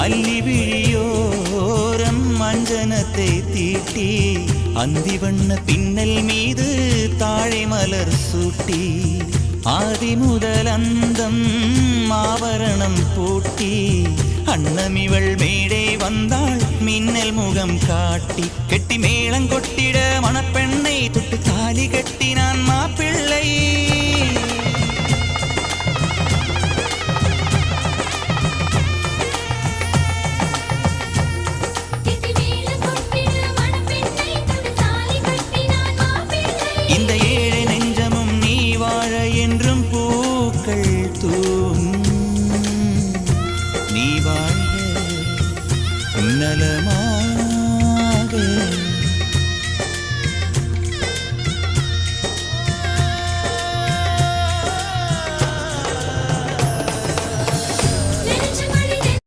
அல்லி விழியோரம் மஞ்சனத்தை தீட்டி அந்திவண்ண பின்னல் மீது தாழை மலர் சூட்டி ஆதி முதல் அந்தம் ஆவரணம் பூட்டி அன்னமிவள் மேடை வந்தாள் மின்னல் முகம் காட்டி கெட்டி மேளங்கொட்டிட மணப்பெண்ணை தொட்டு தாலி கட்டினான் மாப்பிள்ளை. இந்த ஏழை நெஞ்சமும் நீ வாழ என்றும் பூக்கள் நீ வாழ நலமாக